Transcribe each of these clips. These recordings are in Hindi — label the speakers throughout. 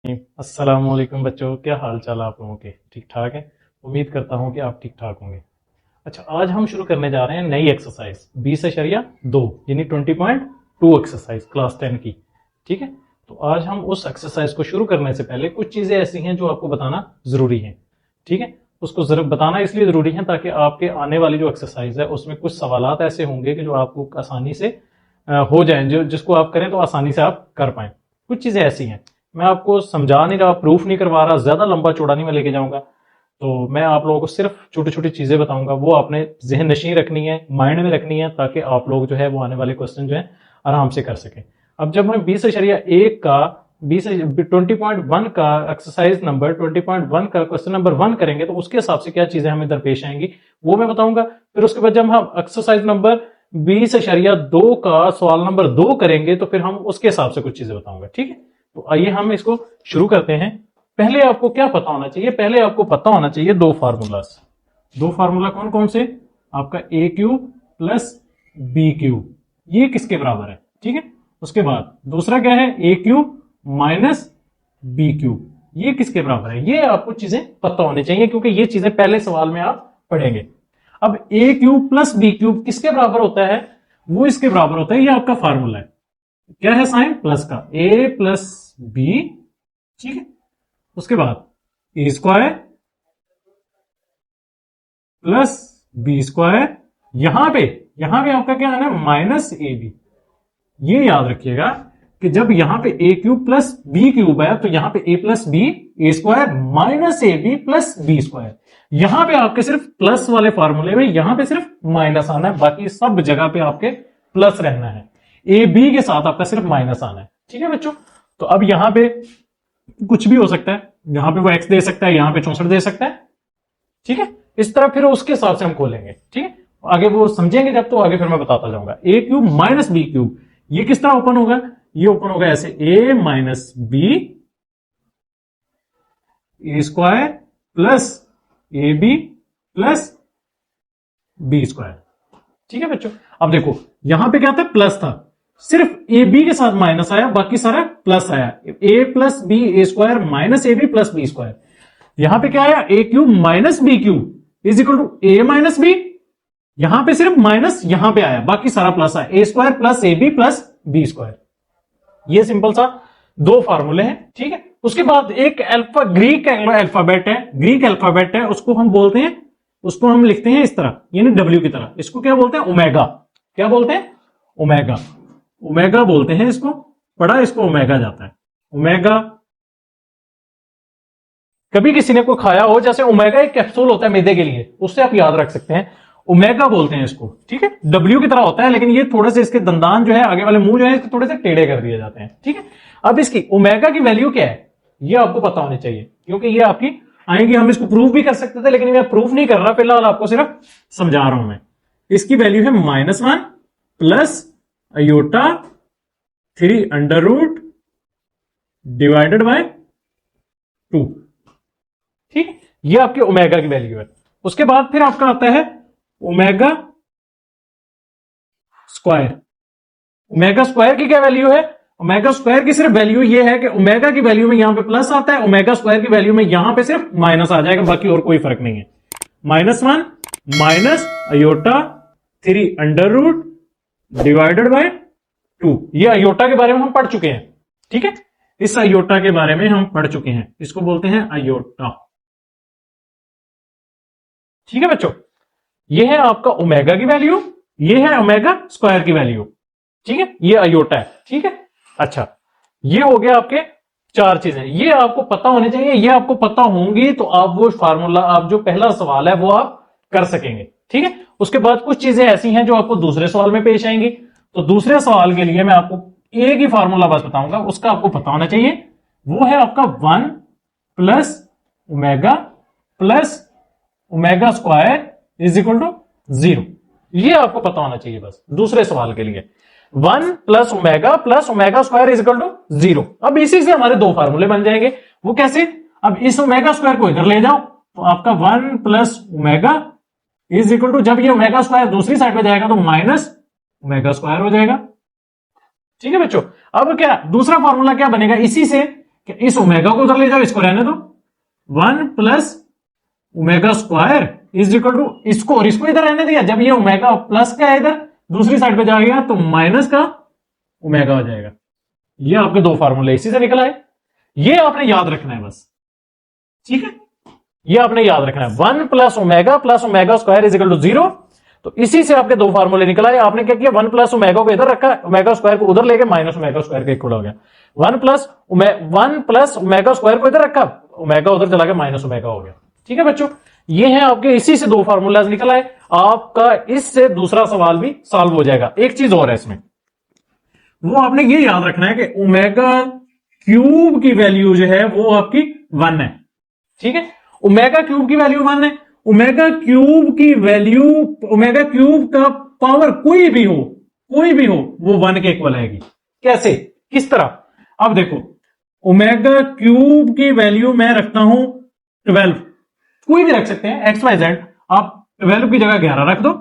Speaker 1: अस्सलाम वालेकुम बच्चों, क्या हाल चाल आप लोगों के? ठीक ठाक है। उम्मीद करता हूँ कि आप ठीक ठाक होंगे। अच्छा, आज हम शुरू करने जा रहे हैं नई एक्सरसाइज 20.2 यानी 20.2 एक्सरसाइज क्लास 10 की। ठीक है, तो आज हम उस एक्सरसाइज को शुरू करने से पहले कुछ चीजें ऐसी हैं जो आपको बताना जरूरी है। ठीक है, उसको जरूर बताना इसलिए जरूरी है ताकि आपके आने वाली जो एक्सरसाइज है उसमें कुछ सवालात ऐसे होंगे कि जो आपको आसानी से हो जाए, जो जिसको आप करें तो आसानी से आप कर पाए। कुछ चीजें ऐसी हैं, मैं आपको समझा नहीं रहा, प्रूफ नहीं करवा रहा, ज्यादा लंबा चौड़ा नहीं मैं लेके जाऊंगा। तो मैं आप लोगों को सिर्फ छोटी छोटी चीजें बताऊंगा, वो आपने जहन नशीं रखनी है, माइंड में रखनी है, ताकि आप लोग जो है वो आने वाले क्वेश्चन जो है आराम से कर सकें। अब जब हम 20.1 का 20.1 का एक्सरसाइज नंबर 20.1 का क्वेश्चन नंबर 1 करेंगे तो उसके हिसाब से क्या चीजें हमें दरपेश आएंगी वो मैं बताऊंगा। फिर उसके बाद जब हम एक्सरसाइज नंबर 20.2 का सवाल नंबर 2 करेंगे तो फिर हम उसके हिसाब से कुछ चीजें बताऊंगा। ठीक है, तो आइए हम इसको शुरू करते हैं। पहले आपको क्या पता होना चाहिए? पहले आपको पता होना चाहिए दो फार्मूलास। दो फार्मूला कौन कौन से? आपका ए क्यूब प्लस बी क्यूब, ये किसके बराबर है? ठीक है, उसके बाद दूसरा क्या है? ए क्यूब माइनस बी क्यूब, ये किसके बराबर है? ये आपको चीजें पता होनी चाहिए क्योंकि ये चीजें पहले सवाल में आप पढ़ेंगे। अब ए क्यूब प्लस बी क्यूब किसके बराबर होता है? वो इसके बराबर होता है, ये आपका फार्मूला है। क्या है साइन? प्लस का, ए प्लस बी। ठीक है, उसके बाद A square plus B square, यहां पे आपका क्या आना है? Minus A B. ये याद रखिएगा कि जब यहां पे A cube plus B cube है तो यहां पे A plus B, A square minus A B plus B square. यहां पे आपके सिर्फ प्लस वाले फार्मूले में यहां पे सिर्फ माइनस आना है, बाकी सब जगह पे आपके प्लस रहना है। ए बी के साथ आपका सिर्फ माइनस आना है। ठीक है बच्चों, तो अब यहां पे कुछ भी हो सकता है, यहां पे वो एक्स दे सकता है, यहां पे 64 दे सकता है। ठीक है, इस तरह फिर उसके हिसाब से हम खोलेंगे। ठीक है, आगे वो समझेंगे जब, तो आगे फिर मैं बताता जाऊंगा। A cube minus B cube, ये किस तरह ओपन होगा? ये ओपन होगा ऐसे, A minus B A square plus A B plus B square. ठीक है बच्चों, अब देखो यहां पे क्या था? प्लस था, सिर्फ ए बी के साथ माइनस आया, बाकी सारा प्लस आया। A plus B A square minus A B plus B square. यहां पे क्या आया? A cube minus B cube is equal to A minus B. यहां पे सिर्फ माइनस यहां पे आया, बाकी सारा प्लस आया, A square plus A B plus B square. ये सिंपल सा दो फार्मूले हैं। ठीक है, उसके बाद एक अल्फा ग्रीक अल्फाबेट है, ग्रीक अल्फाबेट है, उसको हम बोलते हैं, उसको हम लिखते हैं इस तरह, यानी डब्ल्यू की तरह। इसको क्या बोलते हैं? ओमेगा। क्या बोलते हैं? ओमेगा। ओमेगा बोलते हैं इसको, पढ़ा इसको ओमेगा जाता है, ओमेगा। कभी किसी ने कोई खाया हो, जैसे ओमेगा एक कैप्सूल होता है मैदे के लिए, उससे आप याद रख सकते हैं, ओमेगा बोलते हैं इसको। ठीक है, डब्ल्यू की तरह होता है, लेकिन ये थोड़े से इसके दंदान जो है, आगे वाले मुंह जो है, इसके थोड़े से टेढ़े कर दिए जाते हैं। ठीक है, अब इसकी ओमेगा की वैल्यू क्या है ये आपको पता होनी चाहिए, क्योंकि ये आपकी आएंगी। हम इसको प्रूफ भी कर सकते थे, लेकिन मैं प्रूफ नहीं कर रहा, फिलहाल आपको सिर्फ समझा रहा हूं मैं। इसकी वैल्यू है -1 plus iota 3 under root divided by 2। ठीक है, ये आपकी ओमेगा की वैल्यू है। उसके बाद फिर आपका आता है ओमेगा स्क्वायर। ओमेगा स्क्वायर की क्या वैल्यू है? ओमेगा स्क्वायर की सिर्फ वैल्यू ये है कि ओमेगा की वैल्यू में यहां पे प्लस आता है, ओमेगा स्क्वायर की वैल्यू में यहां पे सिर्फ माइनस आ जाएगा, बाकी और कोई फर्क नहीं है। -1 minus iota 3 under root divided by 2। ये अयोटा के बारे में हम पढ़ चुके हैं। ठीक है, इस अयोटा के बारे में हम पढ़ चुके हैं, इसको बोलते हैं अयोटा। ठीक है बच्चों, ये है आपका ओमेगा की वैल्यू, ये है ओमेगा स्क्वायर की वैल्यू। ठीक है, ये अयोटा है। ठीक है, अच्छा, ये हो गया आपके चार चीजें, ये आपको पता होने चाहिए। ये आपको पता होंगी तो आप वो फार्मूला, आप जो पहला सवाल है वो आप कर सकेंगे। ठीक है, उसके बाद कुछ चीजें ऐसी हैं जो आपको दूसरे सवाल में पेश आएंगी, तो दूसरे सवाल के लिए मैं आपको एक ही फार्मूला बस बताऊंगा, उसका आपको पता होना चाहिए। वो है आपका 1 plus omega plus omega square is equal to 0। ये आपको पता होना चाहिए बस दूसरे सवाल के लिए। 1 plus omega square is equal to 0। अब इसी से हमारे दो फार्मूले बन जाएंगे। वो कैसे? अब इस ओमेगा स्क्वायर को इधर ले जाओ तो आपका 1 plus omega is equal to, जब ये ओमेगा स्क्वायर दूसरी साइड में जाएगा तो माइनस ओमेगा स्क्वायर हो जाएगा। ठीक है बच्चों, अब क्या दूसरा फॉर्मूला क्या बनेगा? इसी से कि इस ओमेगा को उधर ले जाओ, इसको रहने दो, 1 plus omega square is equal to इसको और इसको इधर रहने दिया। जब ये ओमेगा प्लस का है इधर दूसरी साइड पे जाएगा तो माइनस का ओमेगा हो जाएगा। ये आपके दो फार्मूले इसी से निकल आए। ये आपने याद रखना है बस, ठीक है, ये आपने याद रखना है। 1 plus omega square is equal to 0। तो इसी से आपके दो फार्मूले निकल आए। आपने क्या किया, 1 प्लस ओमेगा को इधर रखा, ओमेगा स्क्वायर को उधर लेके माइनस ओमेगा स्क्वायर के इक्वल हो गया। 1 प्लस ओमेगा स्क्वायर को इधर रखा, ओमेगा उधर चला गया, माइनस ओमेगा हो गया। ठीक है बच्चों, ये है आपके इसी से दो फार्मूलाज निकल आए। आपका इससे दूसरा सवाल भी सॉल्व हो जाएगा। एक चीज और है इसमें, वो आपने ये याद रखना है कि ओमेगा क्यूब की वैल्यू जो है वो आपकी 1 है। ठीक है, ओमेगा क्यूब की वैल्यू 1 है। ओमेगा क्यूब की वैल्यू, ओमेगा क्यूब का पावर कोई भी हो वो 1 के इक्वल आएगी। कैसे, किस तरह? अब देखो, ओमेगा क्यूब की वैल्यू मैं रखता हूं 12, कोई भी रख सकते हैं, एक्स वाई जेड। आप 12 की जगह 11 रख दो,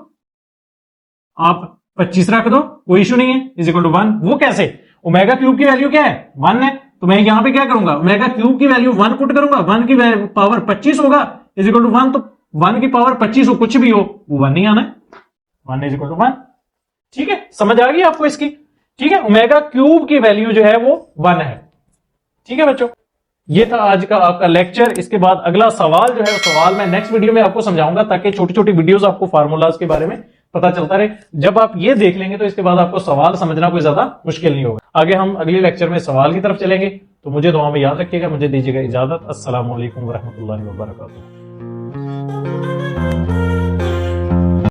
Speaker 1: आप 25 रख दो, कोई इशू नहीं है, इज इक्वल टू 1। वो कैसे? ओमेगा क्यूब की वैल्यू क्या है, 1 है, तो मैं यहां पे क्या करूंगा, ओमेगा क्यूब की वैल्यू 1 पुट करूंगा, 1 की पावर 25 होगा, इज इक्वल टू 1। तो 1 की पावर 25 हो, कुछ भी हो, वो 1 नहीं आना है, 1 इज इक्वल टू 1। ठीक है, समझ आ गई आपको इसकी? ठीक है, ओमेगा क्यूब की वैल्यू जो है वो 1 है। ठीक है बच्चों, ये था आज का आपका लेक्चर। इसके बाद अगला सवाल जो है, सवाल मैं नेक्स्ट वीडियो में आपको समझाऊंगा, ताकि छोटी छोटी वीडियोस आपको फार्मूलाज के बारे में पता चलता रहे। जब आप ये देख लेंगे तो इसके बाद आपको सवाल समझना कोई ज्यादा मुश्किल नहीं होगा। आगे हम अगले लेक्चर में सवाल की तरफ चलेंगे। तो मुझे दुआ में याद रखिएगा, मुझे दीजिएगा इजाजत। अस्सलाम वालेकुम रहमतुल्लाहि व बरकातुहू।